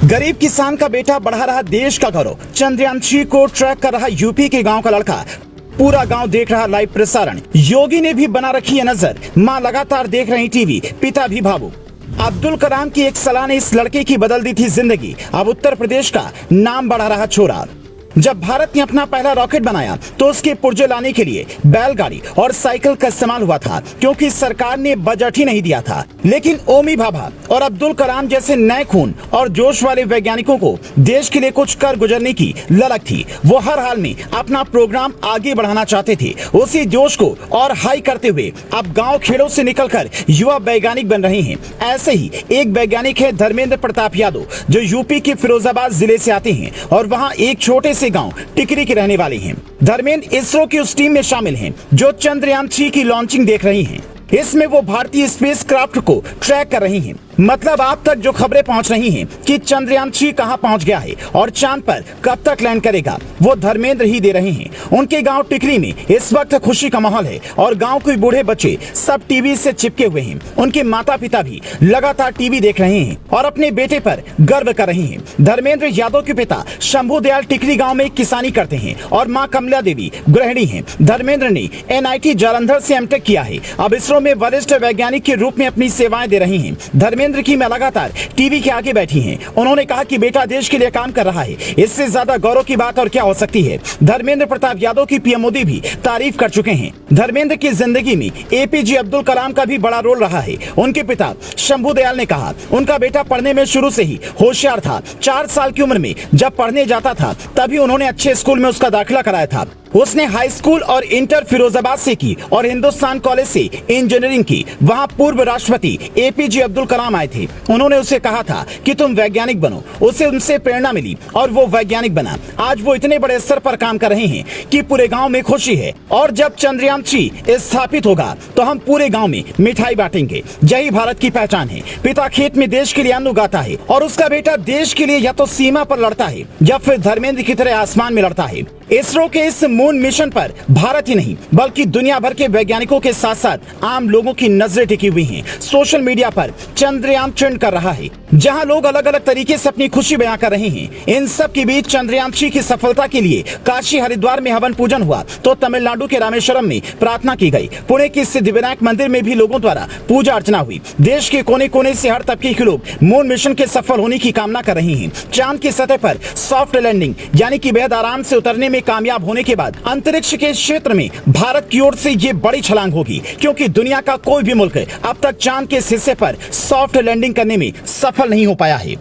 गरीब किसान का बेटा बढ़ा रहा देश का गौरव। चंद्रयान-3 को ट्रैक कर रहा यूपी के गांव का लड़का। पूरा गांव देख रहा लाइव प्रसारण। योगी ने भी बना रखी है नजर। मां लगातार देख रही टीवी, पिता भी भावुक। अब्दुल कलाम की एक सलाह ने इस लड़के की बदल दी थी जिंदगी। अब उत्तर प्रदेश का नाम बढ़ा रहा छोरा। जब भारत ने अपना पहला रॉकेट बनाया तो उसके पुर्जे लाने के लिए बैलगाड़ी और साइकिल का इस्तेमाल हुआ था, क्योंकि सरकार ने बजट ही नहीं दिया था। लेकिन ओमी भाभा और अब्दुल कलाम जैसे नए खून और जोश वाले वैज्ञानिकों को देश के लिए कुछ कर गुजरने की ललक थी। वो हर हाल में अपना प्रोग्राम आगे बढ़ाना चाहते थे। उसी जोश को और हाई करते हुए अब गाँव खेड़ों से निकलकर युवा वैज्ञानिक बन रहे हैं। ऐसे ही एक वैज्ञानिक है धर्मेंद्र प्रताप यादव, जो यूपी के फिरोजाबाद जिले से आते हैं और वहाँ एक छोटे से गांव टिकरी के रहने वाले हैं। धर्मेंद्र इसरो की उस टीम में शामिल हैं जो चंद्रयान-3 की लॉन्चिंग देख रही हैं। इसमें वो भारतीय स्पेस क्राफ्ट को ट्रैक कर रही हैं। मतलब आप तक जो खबरें पहुंच रही हैं कि चंद्रयान-3 कहां पहुंच गया है और चांद पर कब तक लैंड करेगा, वो धर्मेंद्र ही दे रहे हैं। उनके गांव टिकरी में इस वक्त खुशी का माहौल है और गांव के बूढ़े बच्चे सब टीवी से चिपके हुए हैं। उनके माता पिता भी लगातार टीवी देख रहे हैं और अपने बेटे पर गर्व कर रहे हैं। धर्मेंद्र यादव के पिता शंभू दयाल टिकरी गाँव में किसानी करते हैं और माँ कमला देवी गृहिणी है। धर्मेंद्र ने NIT जालंधर से M.Tech किया है। अब इसरो में वरिष्ठ वैज्ञानिक के रूप में अपनी सेवाएं दे रही हैं। धर्मेंद्र की मैं लगातार टीवी के आगे बैठी हैं। उन्होंने कहा कि बेटा देश के लिए काम कर रहा है, इससे ज्यादा गौरव की बात और क्या हो सकती है। धर्मेंद्र प्रताप यादव की PM मोदी भी तारीफ कर चुके हैं। धर्मेंद्र की जिंदगी में APJ अब्दुल कलाम का भी बड़ा रोल रहा है। उनके पिता शंभू दयाल ने कहा उनका बेटा पढ़ने में शुरू से ही होशियार था। 4 साल की उम्र में जब पढ़ने जाता था तभी उन्होंने अच्छे स्कूल में उसका दाखिला कराया था। उसने हाई स्कूल और इंटर फिरोजाबाद से की और हिंदुस्तान कॉलेज से इंजीनियरिंग की। वहाँ पूर्व राष्ट्रपति APJ अब्दुल कलाम आए थे। उन्होंने उसे कहा था कि तुम वैज्ञानिक बनो। उसे उनसे प्रेरणा मिली और वो वैज्ञानिक बना। आज वो इतने बड़े स्तर पर काम कर रहे हैं कि पूरे गांव में खुशी है। और जब चंद्रयान-3 स्थापित होगा तो हम पूरे गांव में मिठाई बांटेंगे। यही भारत की पहचान है। पिता खेत में देश के लिए अन्न उगाता है और उसका बेटा देश के लिए या तो सीमा पर लड़ता है या फिर धर्मेंद्र की तरह आसमान में लड़ता है। इसरो के इस मून मिशन पर भारत ही नहीं बल्कि दुनिया भर के वैज्ञानिकों के साथ साथ आम लोगों की नजरें टिकी हुई हैं। सोशल मीडिया पर चंद्रयान ट्रेंड कर रहा है, जहां लोग अलग अलग तरीके से अपनी खुशी बयां कर रहे हैं। इन सब के बीच चंद्रयान-3 की सफलता के लिए काशी हरिद्वार में हवन पूजन हुआ तो तमिलनाडु के रामेश्वरम में प्रार्थना की गई। पुणे के सिद्धिविनायक मंदिर में भी लोगों द्वारा पूजा अर्चना हुई। देश के कोने कोने से हर तबके के लोग मून मिशन के सफल होने की कामना कर रहे हैं। चांद की सतह पर सॉफ्ट लैंडिंग यानी कि बेहद आराम से उतरने में कामयाब होने के बाद अंतरिक्ष के क्षेत्र में भारत की ओर से ये बड़ी छलांग होगी, क्योंकि दुनिया का कोई भी मुल्क अब तक चांद के इस हिस्से पर सॉफ्ट लैंडिंग करने में सफल नहीं हो पाया है।